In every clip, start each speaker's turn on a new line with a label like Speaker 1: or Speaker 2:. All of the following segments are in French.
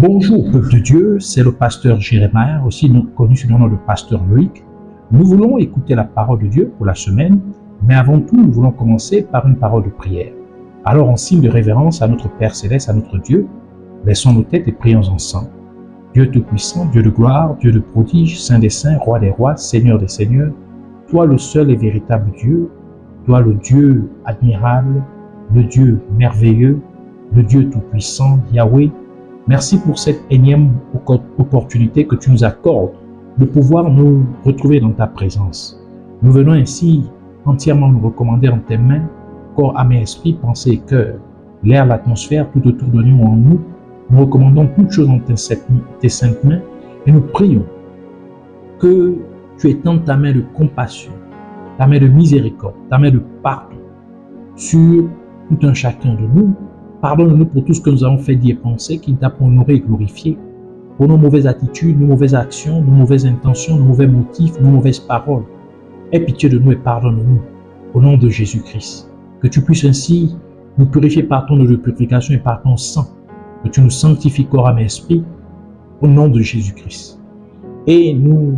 Speaker 1: Bonjour peuple de Dieu, c'est le pasteur Jérémie, aussi connu sous le nom de pasteur Loïc. Nous voulons écouter la parole de Dieu pour la semaine, mais avant tout, nous voulons commencer par une parole de prière. Alors, en signe de révérence à notre Père Céleste, à notre Dieu, baissons nos têtes et prions ensemble. Dieu Tout-Puissant, Dieu de gloire, Dieu de prodige, Saint des saints, Roi des rois, Seigneur des seigneurs, toi le seul et véritable Dieu, toi le Dieu admirable, le Dieu merveilleux, le Dieu Tout-Puissant, Yahweh. Merci pour cette énième opportunité que tu nous accordes de pouvoir nous retrouver dans ta présence. Nous venons ainsi entièrement nous recommander en tes mains, corps, âme et esprit, pensée et cœur, l'air, l'atmosphère, tout autour de nous en nous. Nous recommandons toutes choses dans tes saintes mains et nous prions que tu étendes ta main de compassion, ta main de miséricorde, ta main de pardon sur tout un chacun de nous. Pardonne-nous pour tout ce que nous avons fait, dit et pensé, qui t'a pas honoré et glorifié, pour nos mauvaises attitudes, nos mauvaises actions, nos mauvaises intentions, nos mauvais motifs, nos mauvaises paroles. Aie pitié de nous et pardonne-nous, au nom de Jésus-Christ. Que tu puisses ainsi nous purifier par ton eau de purification et par ton sang, que tu nous sanctifies corps, âme et esprit, au nom de Jésus-Christ. Et nous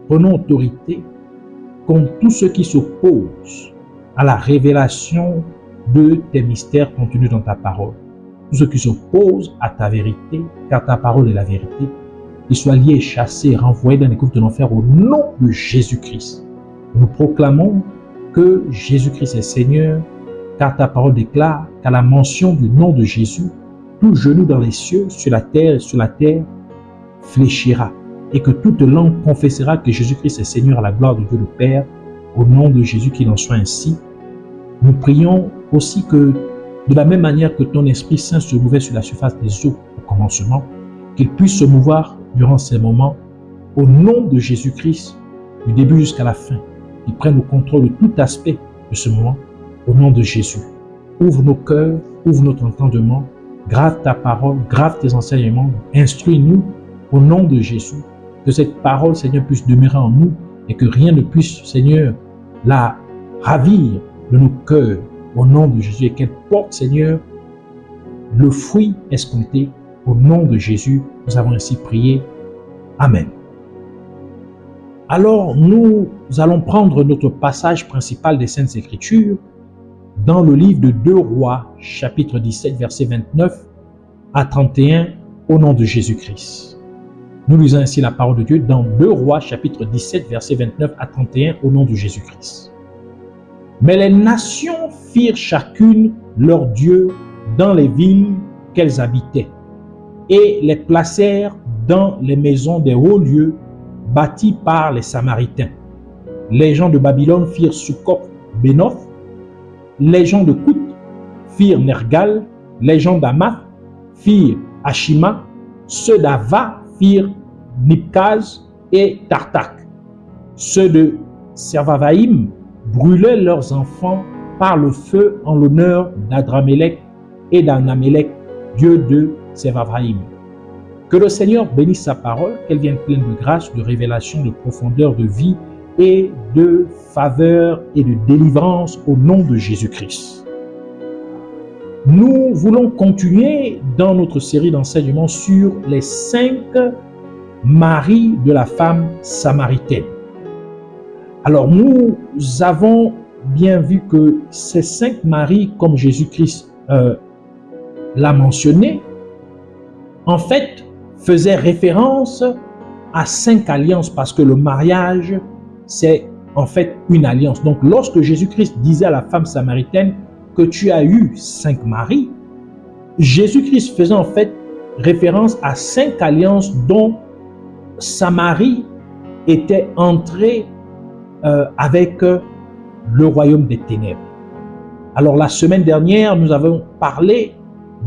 Speaker 1: prenons autorité contre tous ceux qui s'opposent à la révélation de tes mystères contenus dans ta parole. Tous ceux qui s'opposent à ta vérité, car ta parole est la vérité, qu'ils soient liés, chassés, renvoyés dans les gouffres de l'enfer au nom de Jésus-Christ. Nous proclamons que Jésus-Christ est Seigneur, car ta parole déclare qu'à la mention du nom de Jésus, tout genou dans les cieux, sur la terre et sur la terre, fléchira, et que toute langue confessera que Jésus-Christ est Seigneur à la gloire de Dieu le Père, au nom de Jésus, qu'il en soit ainsi. Nous prions aussi que, de la même manière que ton Esprit Saint se mouvait sur la surface des eaux au commencement, qu'il puisse se mouvoir durant ces moments, au nom de Jésus-Christ, du début jusqu'à la fin, qu'il prenne le contrôle de tout aspect de ce moment, au nom de Jésus. Ouvre nos cœurs, ouvre notre entendement, grave ta parole, grave tes enseignements, instruis-nous au nom de Jésus, que cette parole, Seigneur, puisse demeurer en nous et que rien ne puisse, Seigneur, la ravir de nos cœurs au nom de Jésus et qu'elle porte, Seigneur, le fruit escompté au nom de Jésus. Nous avons ainsi prié. Amen. Alors, nous allons prendre notre passage principal des Saintes Écritures dans le livre de 2 Rois, chapitre 17, verset 29 à 31, au nom de Jésus-Christ. Nous lisons ainsi la parole de Dieu dans 2 Rois, chapitre 17, verset 29 à 31, au nom de Jésus-Christ. Mais les nations firent chacune leur Dieu dans les villes qu'elles habitaient et les placèrent dans les maisons des hauts lieux bâtis par les Samaritains. Les gens de Babylone firent Succoth-Benoth, les gens de Kout firent Nergal, les gens d'Hamath firent Ashima, ceux d'Ava firent Nibkaz et Tartak, ceux de Servavaïm brûlaient leurs enfants par le feu en l'honneur d'Adramélec et d'Anamélec, dieu de Sévavaïm. Que le Seigneur bénisse sa parole, qu'elle vienne pleine de grâce, de révélation, de profondeur, de vie et de faveur et de délivrance au nom de Jésus-Christ. Nous voulons continuer dans notre série d'enseignements sur les 5 maris de la femme samaritaine. Alors, nous avons bien vu que ces 5 maris, comme Jésus-Christ l'a mentionné, en fait, faisaient référence à 5 alliances parce que le mariage, c'est en fait une alliance. Donc, lorsque Jésus-Christ disait à la femme samaritaine que tu as eu 5 maris, Jésus-Christ faisait en fait référence à 5 alliances dont Samarie était entrée avec le royaume des ténèbres. Alors la semaine dernière, nous avons parlé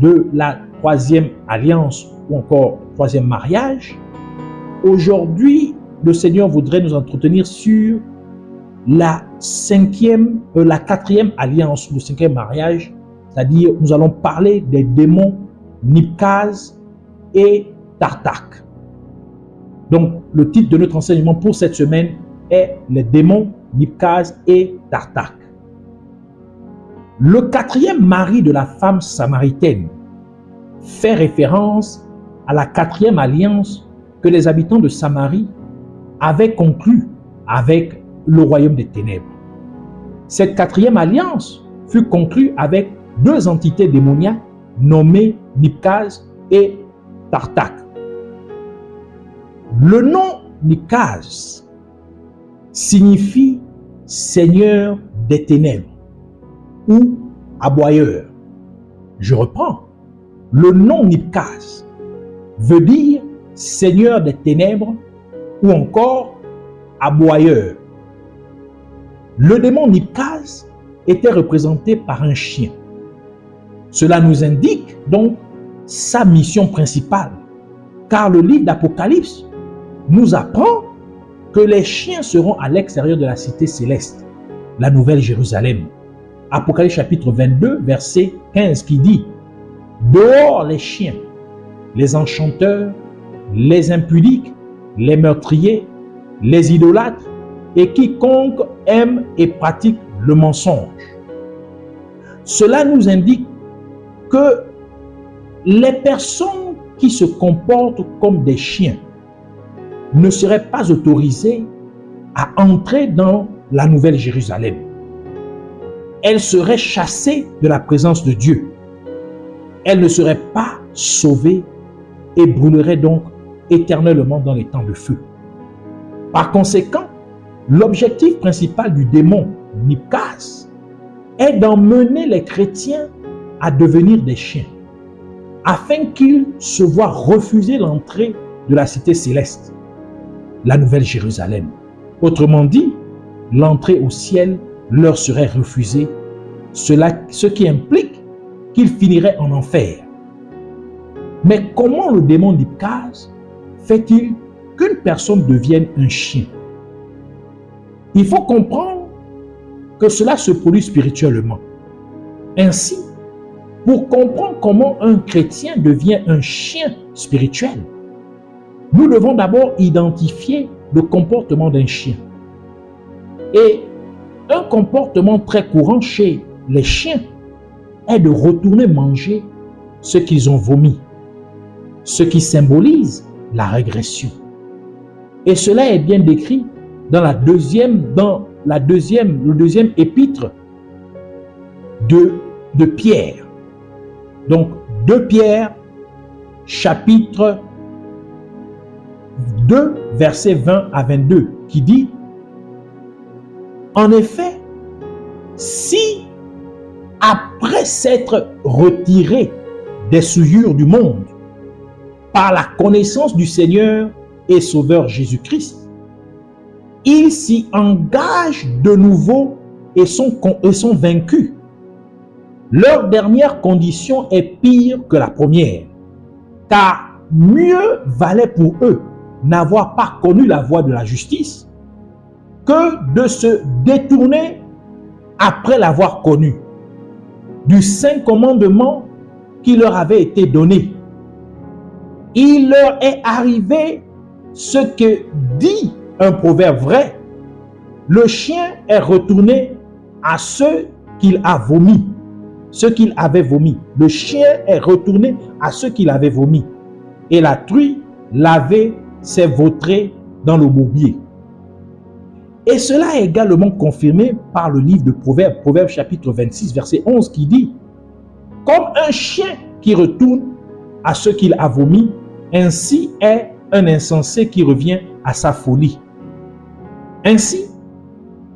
Speaker 1: de la 3e alliance ou encore 3e mariage. Aujourd'hui, le Seigneur voudrait nous entretenir sur la 4e alliance, le 5e mariage, c'est-à-dire nous allons parler des démons Nibkaz et Tartak. Donc le titre de notre enseignement pour cette semaine est les démons Nibkaz et Tartak. Le 4e mari de la femme samaritaine fait référence à la 4e alliance que les habitants de Samarie avaient conclue avec le royaume des ténèbres. Cette 4e alliance fut conclue avec 2 entités démoniaques nommées Nibcaz et Tartak. Le nom Nibcaz signifie Seigneur des ténèbres ou aboyeur. Je reprends. Le nom Nibcaz veut dire Seigneur des ténèbres ou encore aboyeur. Le démon Nibcaz était représenté par un chien. Cela nous indique donc sa mission principale, car le livre d'Apocalypse nous apprend que les chiens seront à l'extérieur de la cité céleste, la Nouvelle Jérusalem. Apocalypse chapitre 22, verset 15 qui dit « Dehors les chiens, les enchanteurs, les impudiques, les meurtriers, les idolâtres et quiconque aime et pratique le mensonge. » Cela nous indique que les personnes qui se comportent comme des chiens ne seraient pas autorisées à entrer dans la Nouvelle Jérusalem. Elles seraient chassées de la présence de Dieu. Elles ne seraient pas sauvées et brûleraient donc éternellement dans les temps de feu. Par conséquent, l'objectif principal du démon Nibcaz est d'emmener les chrétiens à devenir des chiens, afin qu'ils se voient refuser l'entrée de la cité céleste, la Nouvelle Jérusalem. Autrement dit, l'entrée au ciel leur serait refusée, ce qui implique qu'ils finiraient en enfer. Mais comment le démon Nibcaz fait-il qu'une personne devienne un chien? Il faut comprendre que cela se produit spirituellement. Ainsi, pour comprendre comment un chrétien devient un chien spirituel, nous devons d'abord identifier le comportement d'un chien. Et un comportement très courant chez les chiens est de retourner manger ce qu'ils ont vomi, ce qui symbolise la régression. Et cela est bien décrit dans le deuxième épître de Pierre. Donc, 2 Pierre, chapitre 2, versets 20 à 22, qui dit « En effet, si après s'être retiré des souillures du monde, par la connaissance du Seigneur et Sauveur Jésus-Christ, ils s'y engagent de nouveau et sont vaincus. Leur dernière condition est pire que la première, car mieux valait pour eux n'avoir pas connu la voie de la justice que de se détourner après l'avoir connu du saint commandement qui leur avait été donné. Il leur est arrivé ce que dit un proverbe vrai: le chien est retourné à ce qu'il a vomi. Ce qu'il avait vomi. Le chien est retourné à ce qu'il avait vomi. Et la truie lavée s'est vautrée dans le bourbier. Et cela est également confirmé par le livre de Proverbes, Proverbes chapitre 26, verset 11, qui dit: comme un chien qui retourne à ce qu'il a vomi, ainsi est un insensé qui revient à sa folie. Ainsi,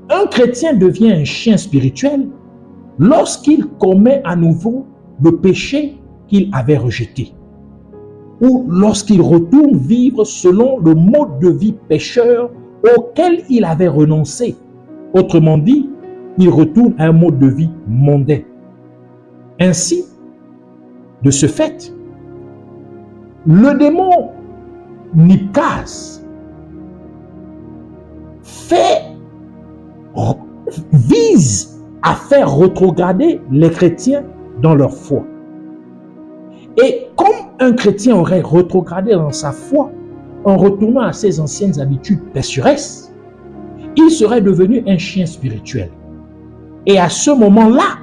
Speaker 1: un chrétien devient un chien spirituel lorsqu'il commet à nouveau le péché qu'il avait rejeté, ou lorsqu'il retourne vivre selon le mode de vie pécheur auquel il avait renoncé. Autrement dit, il retourne à un mode de vie mondain. Ainsi, de ce fait, le démon Nibcaz vise à faire rétrograder les chrétiens dans leur foi. Et comme un chrétien aurait rétrogradé dans sa foi en retournant à ses anciennes habitudes pécheresses, il serait devenu un chien spirituel. Et à ce moment-là,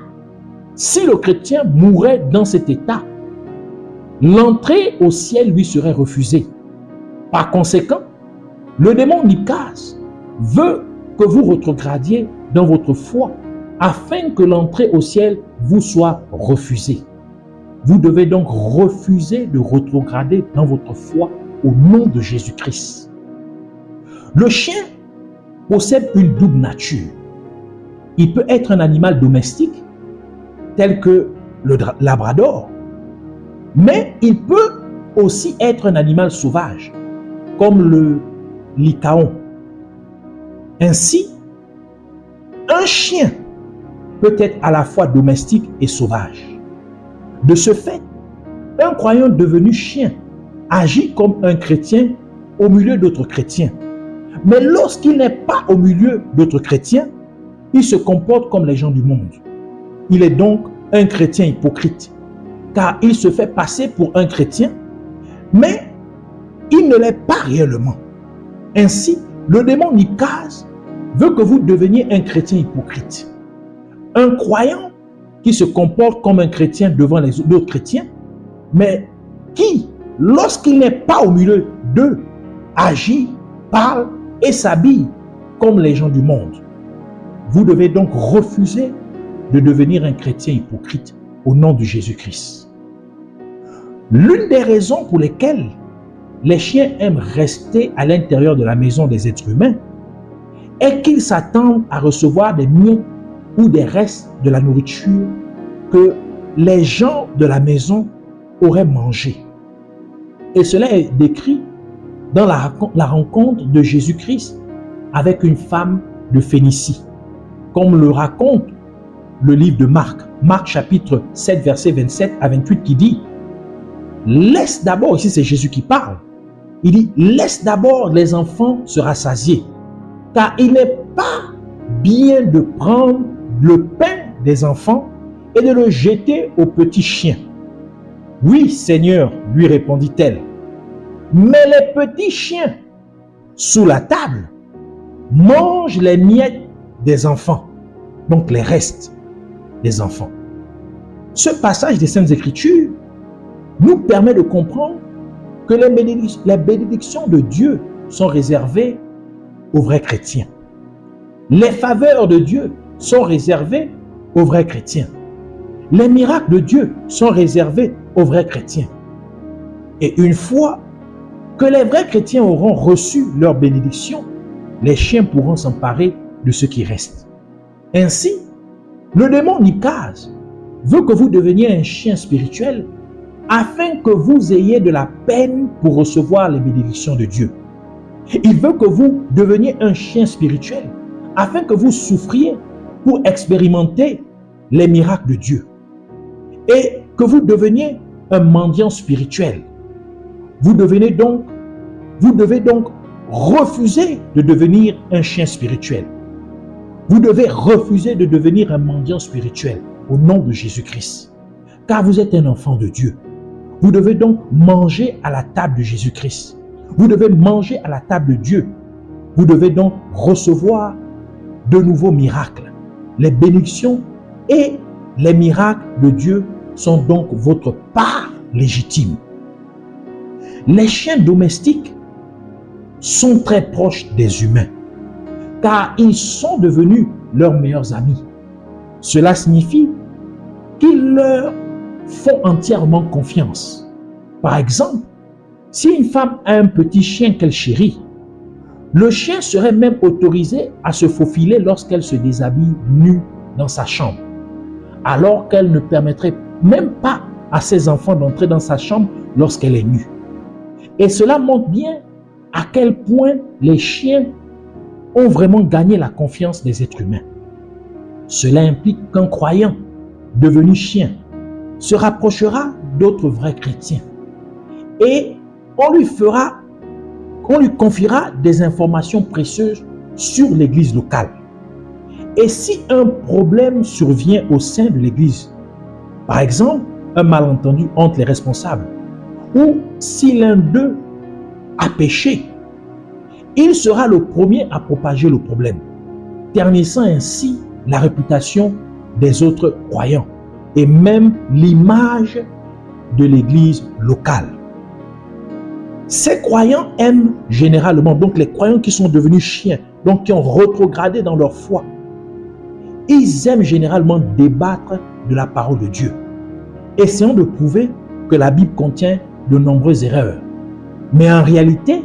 Speaker 1: si le chrétien mourait dans cet état, l'entrée au ciel lui serait refusée. Par conséquent, le démon Nicase veut que vous rétrogradiez dans votre foi afin que l'entrée au ciel vous soit refusée. Vous devez donc refuser de rétrograder dans votre foi au nom de Jésus-Christ. Le chien possède une double nature. Il peut être un animal domestique, tel que le labrador, mais il peut aussi être un animal sauvage, comme le lycaon. Ainsi, un chien peut être à la fois domestique et sauvage. De ce fait, un croyant devenu chien agit comme un chrétien au milieu d'autres chrétiens. Mais lorsqu'il n'est pas au milieu d'autres chrétiens, il se comporte comme les gens du monde. Il est donc un chrétien hypocrite, car il se fait passer pour un chrétien, mais il ne l'est pas réellement. Ainsi, le démon Nicase veut que vous deveniez un chrétien hypocrite. Un croyant qui se comporte comme un chrétien devant les autres chrétiens, mais qui, lorsqu'il n'est pas au milieu d'eux, agit, parle et s'habille comme les gens du monde. Vous devez donc refuser de devenir un chrétien hypocrite au nom de Jésus-Christ. L'une des raisons pour lesquelles les chiens aiment rester à l'intérieur de la maison des êtres humains est qu'ils s'attendent à recevoir des miettes ou des restes de la nourriture que les gens de la maison auraient mangé. Et cela est décrit dans la rencontre de Jésus-Christ avec une femme de Phénicie, comme le raconte le livre de Marc, Marc chapitre 7, versets 27 à 28 qui dit « Laisse d'abord », ici c'est Jésus qui parle, il dit « Laisse d'abord les enfants se rassasier, car il n'est pas bien de prendre le pain des enfants et de le jeter aux petits chiens. » « Oui, Seigneur, lui répondit-elle, mais les petits chiens sous la table mangent les miettes des enfants, donc les restes des enfants. » Ce passage des Saintes Écritures nous permet de comprendre que les bénédictions de Dieu sont réservées aux vrais chrétiens. Les faveurs de Dieu sont réservées aux vrais chrétiens. Les miracles de Dieu sont réservés aux vrais chrétiens. Et une fois que les vrais chrétiens auront reçu leur bénédiction, les chiens pourront s'emparer de ce qui reste. Ainsi, le démon Nicase veut que vous deveniez un chien spirituel afin que vous ayez de la peine pour recevoir les bénédictions de Dieu. Il veut que vous deveniez un chien spirituel afin que vous souffriez pour expérimenter les miracles de Dieu et que vous deveniez un mendiant spirituel. Vous devez donc refuser de devenir un chien spirituel. Vous devez refuser de devenir un mendiant spirituel au nom de Jésus-Christ, car vous êtes un enfant de Dieu. Vous devez donc manger à la table de Jésus-Christ. Vous devez manger à la table de Dieu. Vous devez donc recevoir de nouveaux miracles. Les bénédictions et les miracles de Dieu sont donc votre part légitime. Les chiens domestiques sont très proches des humains, car ils sont devenus leurs meilleurs amis. Cela signifie qu'ils leur font entièrement confiance. Par exemple, si une femme a un petit chien qu'elle chérit, le chien serait même autorisé à se faufiler lorsqu'elle se déshabille nue dans sa chambre, alors qu'elle ne permettrait même pas à ses enfants d'entrer dans sa chambre lorsqu'elle est nue. Et cela montre bien à quel point les chiens ont vraiment gagné la confiance des êtres humains. Cela implique qu'un croyant devenu chien se rapprochera d'autres vrais chrétiens et on lui confiera des informations précieuses sur l'église locale. Et si un problème survient au sein de l'église, par exemple un malentendu entre les responsables, ou si l'un d'eux a péché, il sera le premier à propager le problème, ternissant ainsi la réputation des autres croyants et même l'image de l'église locale. Ces croyants aiment généralement, donc les croyants qui sont devenus chiens, donc qui ont rétrogradé dans leur foi, ils aiment généralement débattre de la parole de Dieu, essayant de prouver que la Bible contient de nombreuses erreurs. Mais en réalité,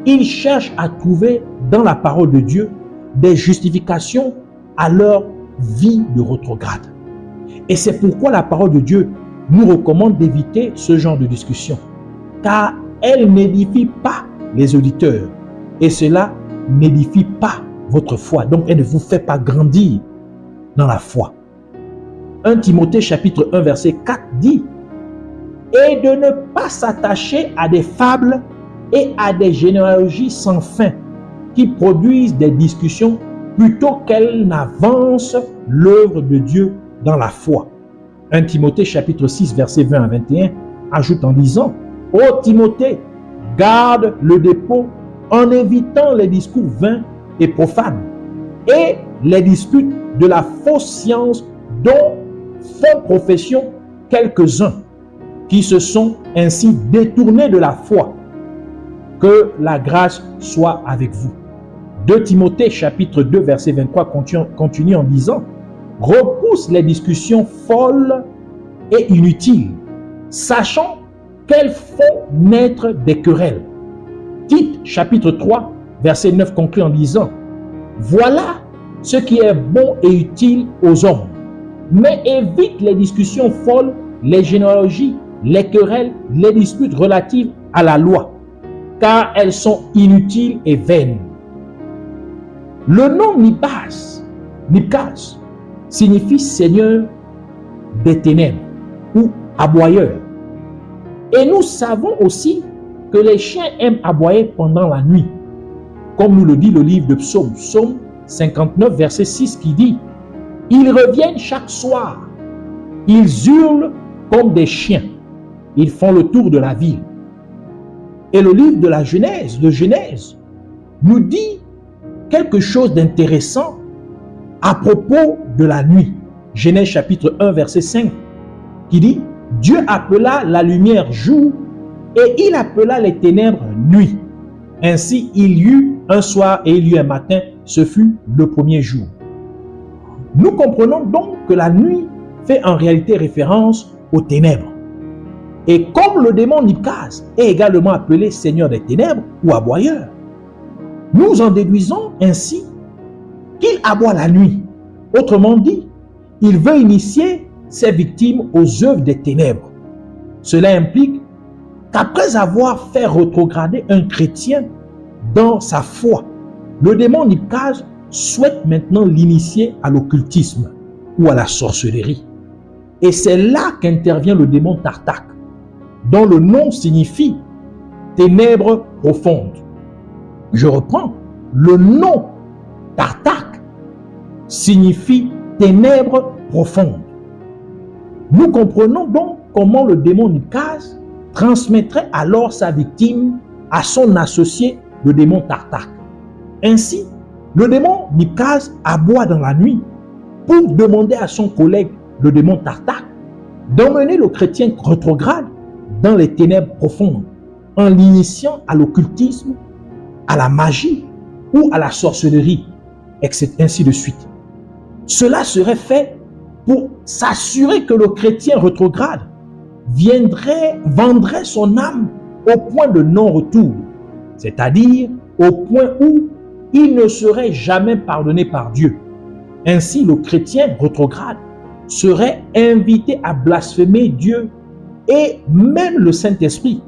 Speaker 1: ils cherchent à trouver dans la parole de Dieu des justifications à leur vie de rétrograde. Et c'est pourquoi la parole de Dieu nous recommande d'éviter ce genre de discussion, car elle n'édifie pas les auditeurs et cela n'édifie pas votre foi. Donc, elle ne vous fait pas grandir dans la foi. 1 Timothée chapitre 1 verset 4 dit « Et de ne pas s'attacher à des fables et à des généalogies sans fin qui produisent des discussions plutôt qu'elles n'avancent l'œuvre de Dieu dans la foi. » 1 Timothée chapitre 6 verset 20 à 21 ajoute en disant « Ô Timothée, garde le dépôt en évitant les discours vains et profanes et les disputes de la fausse science dont font profession quelques-uns qui se sont ainsi détournés de la foi. Que la grâce soit avec vous. » 2 Timothée chapitre 2 verset 23 continue en disant « Repousse les discussions folles et inutiles, sachant qu'elles font naître des querelles. » Tite chapitre 3 verset 9 conclut en disant « Voilà ce qui est bon et utile aux hommes, mais évite les discussions folles, les généalogies, les querelles, les disputes relatives à la loi, car elles sont inutiles et vaines. » Le nom Nibhaz signifie Seigneur des ténèbres ou aboyeur. Et nous savons aussi que les chiens aiment aboyer pendant la nuit, comme nous le dit le livre de Psaume, Psaume 59 verset 6 qui dit « Ils reviennent chaque soir, ils hurlent comme des chiens, ils font le tour de la ville. » Et le livre de la Genèse, nous dit quelque chose d'intéressant à propos de la nuit. Genèse chapitre 1 verset 5 qui dit « Dieu appela la lumière jour et il appela les ténèbres nuit. Ainsi il y eut un soir et il y eut un matin, ce fut le premier jour. » Nous comprenons donc que la nuit fait en réalité référence aux ténèbres. Et comme le démon Nibhaz est également appelé Seigneur des ténèbres ou aboyeur, nous en déduisons ainsi qu'il aboie la nuit. Autrement dit, il veut initier ses victimes aux œuvres des ténèbres. Cela implique qu'après avoir fait rétrograder un chrétien dans sa foi, le démon Nibhaz souhaite maintenant l'initier à l'occultisme ou à la sorcellerie. Et c'est là qu'intervient le démon Tartak, dont le nom signifie ténèbres profondes. Je reprends, le nom Tartak signifie ténèbres profondes. Nous comprenons donc comment le démon Nibhaz transmettrait alors sa victime à son associé, le démon Tartak. Ainsi, le démon Nibhaz aboie dans la nuit pour demander à son collègue, le démon Tartak, d'emmener le chrétien rétrograde dans les ténèbres profondes en l'initiant à l'occultisme, à la magie ou à la sorcellerie, etc. ainsi de suite. Cela serait fait pour s'assurer que le chrétien rétrograde vendrait son âme au point de non-retour, c'est-à-dire au point où il ne serait jamais pardonné par Dieu. Ainsi, le chrétien rétrograde serait invité à blasphémer Dieu et même le Saint-Esprit,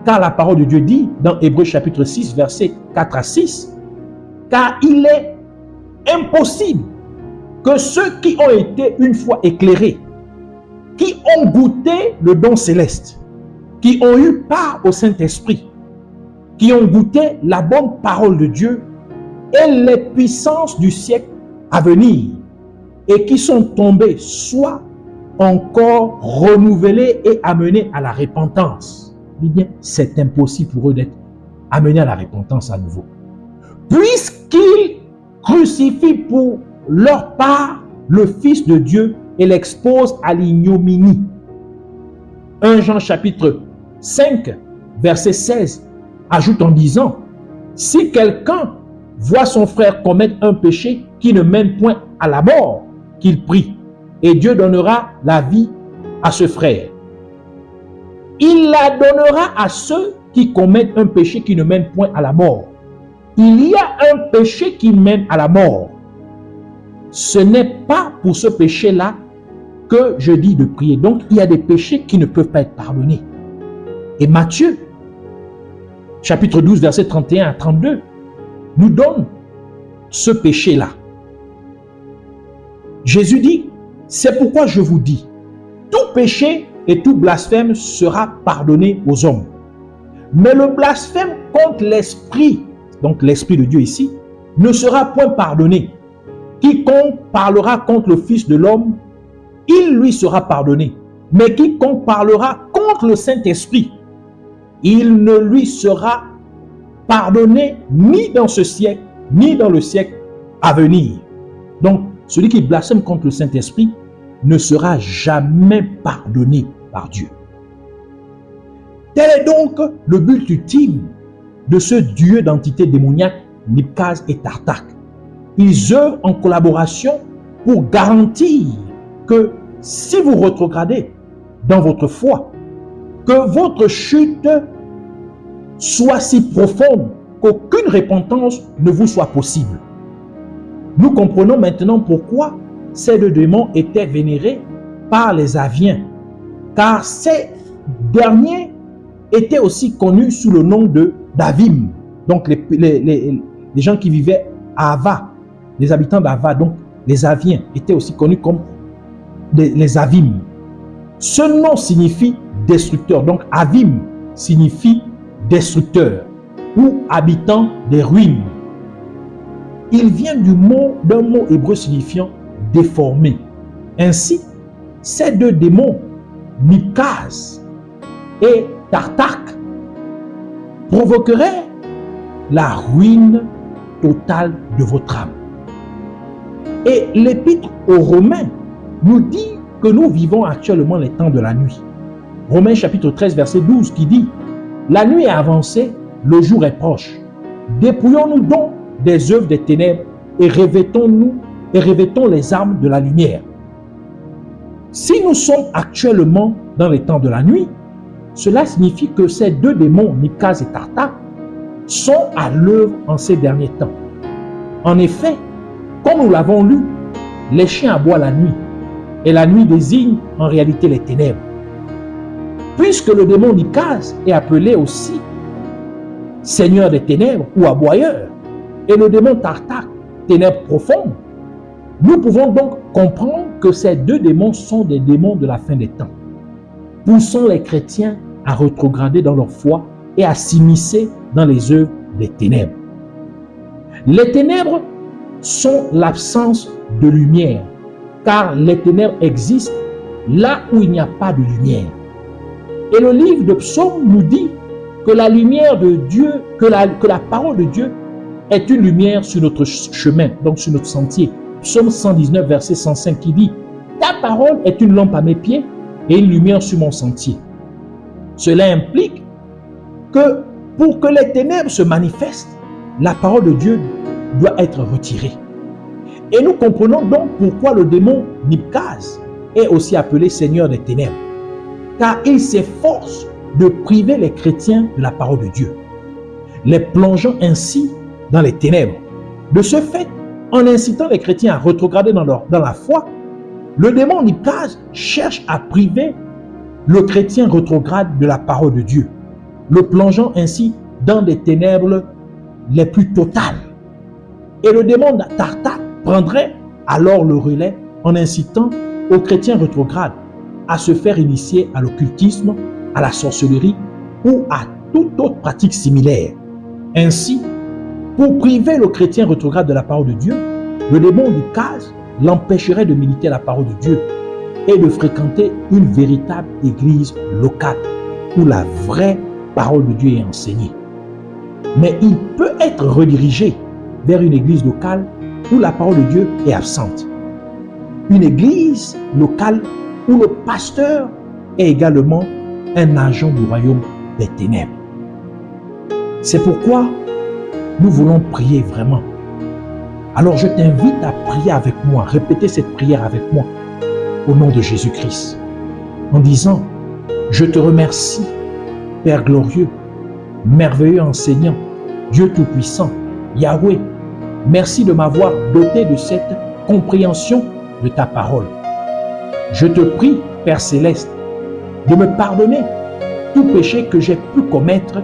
Speaker 1: car la parole de Dieu dit dans Hébreux chapitre 6, versets 4 à 6, « Car il est impossible que ceux qui ont été une fois éclairés, qui ont goûté le don céleste, qui ont eu part au Saint-Esprit, qui ont goûté la bonne parole de Dieu et les puissances du siècle à venir, et qui sont tombés soit encore renouvelés et amenés à la repentance. » Eh bien, c'est impossible pour eux d'être amenés à la repentance à nouveau. Puisqu'ils crucifient pour leur part le Fils de Dieu et l'exposent à l'ignominie. 1 Jean chapitre 5, verset 16, ajoute en disant, « Si quelqu'un voit son frère commettre un péché qui ne mène point à la mort, qu'il prie, et Dieu donnera la vie à ce frère. Il la donnera à ceux qui commettent un péché qui ne mène point à la mort. » Il y a un péché qui mène à la mort. Ce n'est pas pour ce péché-là que je dis de prier. Donc, il y a des péchés qui ne peuvent pas être pardonnés. Et Matthieu, chapitre 12, verset 31 à 32, nous donne ce péché-là. Jésus dit, « C'est pourquoi je vous dis, tout péché et tout blasphème sera pardonné aux hommes. Mais le blasphème contre l'Esprit, donc l'Esprit de Dieu ici, ne sera point pardonné. Quiconque parlera contre le Fils de l'homme, il lui sera pardonné. Mais quiconque parlera contre le Saint-Esprit, il ne lui sera pardonné ni dans ce siècle, ni dans le siècle à venir. » Donc, celui qui blasphème contre le Saint-Esprit ne sera jamais pardonné par Dieu. Tel est donc le but ultime de ce duo d'entités démoniaques, Nipcase et Tartak. Ils œuvrent en collaboration pour garantir que si vous rétrogradez dans votre foi, que votre chute soit si profonde qu'aucune repentance ne vous soit possible. Nous comprenons maintenant pourquoi ces deux démons étaient vénérés par les Aviens, car ces derniers étaient aussi connus sous le nom d'Avim, donc les gens qui vivaient à Ava, les habitants d'Ava, donc les Aviens étaient aussi connus comme les Avim. Ce nom signifie destructeur, donc Avim signifie destructeur ou habitant des ruines. Il vient d'un mot hébreu signifiant déformé. Ainsi, ces deux démons, Nipcase et Tartak, provoqueraient la ruine totale de votre âme. Et l'épître aux Romains nous dit que nous vivons actuellement les temps de la nuit. Romains chapitre 13, verset 12 qui dit « La nuit est avancée, le jour est proche. Dépouillons-nous donc des œuvres des ténèbres et revêtons les armes de la lumière. » Si nous sommes actuellement dans les temps de la nuit, cela signifie que ces deux démons, Nipcase et Tartak, sont à l'œuvre en ces derniers temps. En effet, comme nous l'avons lu, les chiens aboient la nuit, et la nuit désigne en réalité les ténèbres. Puisque le démon Nipcase est appelé aussi Seigneur des ténèbres ou aboyeur, et le démon Tartak, ténèbres profondes, nous pouvons donc comprendre que ces deux démons sont des démons de la fin des temps, poussant les chrétiens à rétrograder dans leur foi et à s'immiscer dans les œuvres des ténèbres. Les ténèbres sont l'absence de lumière, car les ténèbres existent là où il n'y a pas de lumière. Et le livre de Psaume nous dit que la lumière de Dieu, que la parole de Dieu est une lumière sur notre chemin, donc sur notre sentier. Psaume 119, verset 105 qui dit « Ta parole est une lampe à mes pieds et une lumière sur mon sentier. » Cela implique que pour que les ténèbres se manifestent, la parole de Dieu doit être retirée. Et nous comprenons donc pourquoi le démon Nipcase est aussi appelé Seigneur des ténèbres, car il s'efforce de priver les chrétiens de la parole de Dieu, les plongeant ainsi dans les ténèbres. De ce fait, en incitant les chrétiens à rétrograder dans la foi, le démon Nipcase cherche à priver le chrétien rétrograde de la parole de Dieu, le plongeant ainsi dans des ténèbres les plus totales. Et le démon Tartak prendrait alors le relais en incitant aux chrétiens rétrogrades à se faire initier à l'occultisme, à la sorcellerie ou à toute autre pratique similaire. Ainsi, pour priver le chrétien rétrograde de la parole de Dieu, le démon Nipcase l'empêcherait de méditer la parole de Dieu et de fréquenter une véritable église locale où la vraie parole de Dieu est enseignée. Mais il peut être redirigé vers une église locale où la parole de Dieu est absente. Une église locale où le pasteur est également un agent du royaume des ténèbres. C'est pourquoi nous voulons prier vraiment. Alors je t'invite à prier avec moi, répéter cette prière avec moi, au nom de Jésus-Christ, en disant, je te remercie, Père glorieux, merveilleux enseignant, Dieu Tout-Puissant, Yahweh, merci de m'avoir doté de cette compréhension de ta parole. Je te prie, Père Céleste, de me pardonner tout péché que j'ai pu commettre.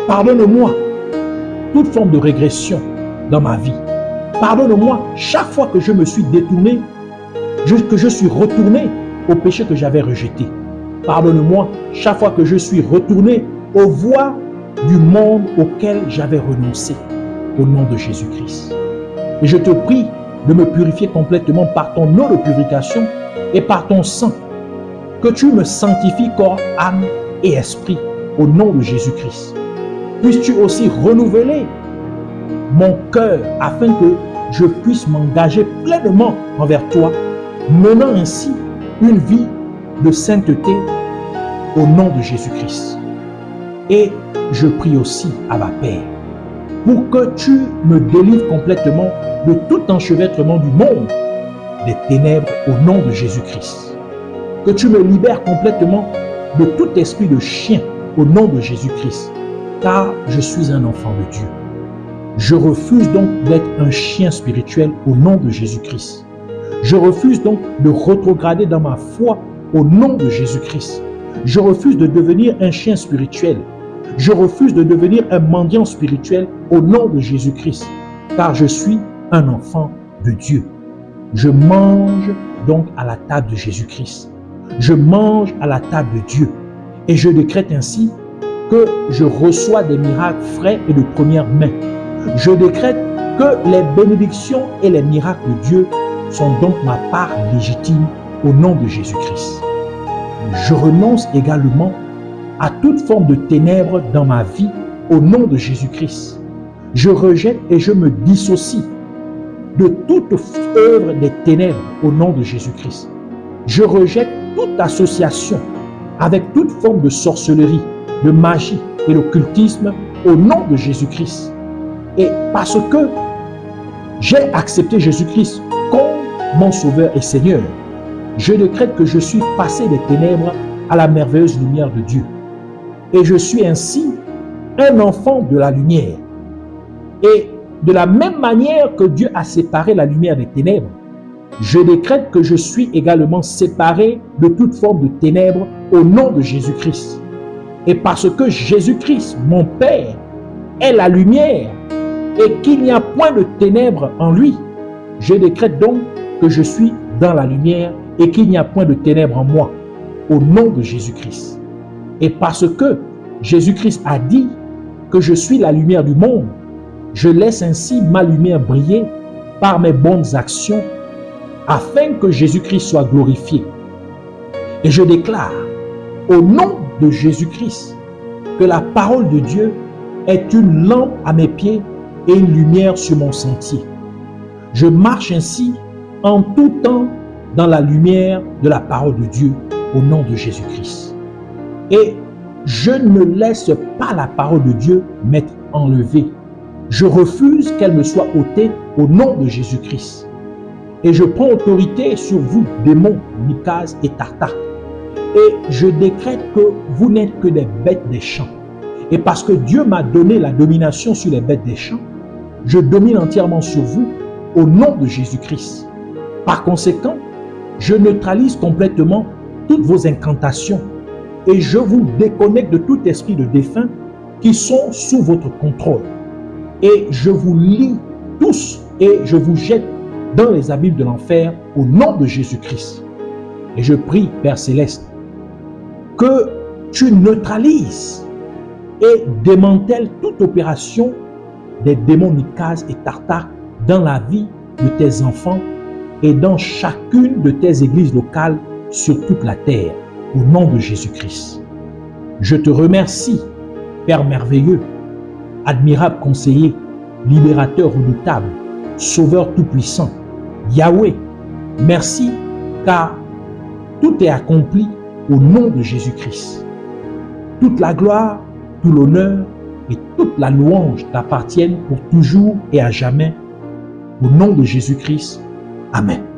Speaker 1: Pardonne-moi toute forme de régression dans ma vie. Pardonne-moi chaque fois que je me suis détourné, que je suis retourné au péché que j'avais rejeté. Pardonne-moi chaque fois que je suis retourné aux voies du monde auquel j'avais renoncé, au nom de Jésus-Christ. Et je te prie de me purifier complètement par ton eau de purification et par ton sang, que tu me sanctifies corps, âme et esprit, au nom de Jésus-Christ. Puisses-tu aussi renouveler mon cœur afin que je puisse m'engager pleinement envers toi, menant ainsi une vie de sainteté au nom de Jésus-Christ. Et je prie aussi à ma Père pour que tu me délivres complètement de tout enchevêtrement du monde des ténèbres au nom de Jésus-Christ. Que tu me libères complètement de tout esprit de chien au nom de Jésus-Christ, car je suis un enfant de Dieu. Je refuse donc d'être un chien spirituel au nom de Jésus-Christ. Je refuse donc de rétrograder dans ma foi au nom de Jésus-Christ. Je refuse de devenir un chien spirituel. Je refuse de devenir un mendiant spirituel au nom de Jésus-Christ, car je suis un enfant de Dieu. Je mange donc à la table de Jésus-Christ. Je mange à la table de Dieu. Et je décrète ainsi que je reçois des miracles frais et de première main. Je décrète que les bénédictions et les miracles de Dieu sont donc ma part légitime au nom de Jésus-Christ. Je renonce également à toute forme de ténèbres dans ma vie au nom de Jésus-Christ. Je rejette et je me dissocie de toute œuvre des ténèbres au nom de Jésus-Christ. Je rejette toute association avec toute forme de sorcellerie, de magie et d'occultisme au nom de Jésus-Christ. Et parce que j'ai accepté Jésus-Christ comme mon Sauveur et Seigneur, je décrète que je suis passé des ténèbres à la merveilleuse lumière de Dieu. Et je suis ainsi un enfant de la lumière. Et de la même manière que Dieu a séparé la lumière des ténèbres, je décrète que je suis également séparé de toute forme de ténèbres au nom de Jésus-Christ. Et parce que Jésus-Christ, mon Père, est la lumière et qu'il n'y a point de ténèbres en lui, je décrète donc que je suis dans la lumière et qu'il n'y a point de ténèbres en moi, au nom de Jésus-Christ. Et parce que Jésus-Christ a dit que je suis la lumière du monde, je laisse ainsi ma lumière briller par mes bonnes actions afin que Jésus-Christ soit glorifié. Et je déclare au nom de Jésus-Christ que la parole de Dieu est une lampe à mes pieds et une lumière sur mon sentier. Je marche ainsi en tout temps dans la lumière de la parole de Dieu au nom de Jésus-Christ. Et je ne laisse pas la parole de Dieu m'être enlevée. Je refuse qu'elle me soit ôtée au nom de Jésus-Christ. Et je prends autorité sur vous, démons, Mikaz et Tartak. Et je décrète que vous n'êtes que des bêtes des champs. Et parce que Dieu m'a donné la domination sur les bêtes des champs, je domine entièrement sur vous au nom de Jésus-Christ. Par conséquent, je neutralise complètement toutes vos incantations et je vous déconnecte de tout esprit de défunt qui sont sous votre contrôle. Et je vous lie tous et je vous jette dans les abîmes de l'enfer au nom de Jésus-Christ. Et je prie, Père Céleste, que tu neutralises et démantèles toute opération des démons Mikaz et Tartak dans la vie de tes enfants et dans chacune de tes églises locales sur toute la terre, au nom de Jésus-Christ. Je te remercie, Père merveilleux, admirable conseiller, libérateur redoutable, Sauveur tout-puissant, Yahweh. Merci, car tout est accompli au nom de Jésus-Christ. Toute la gloire, tout l'honneur et toute la louange t'appartiennent pour toujours et à jamais. Au nom de Jésus-Christ. Amen.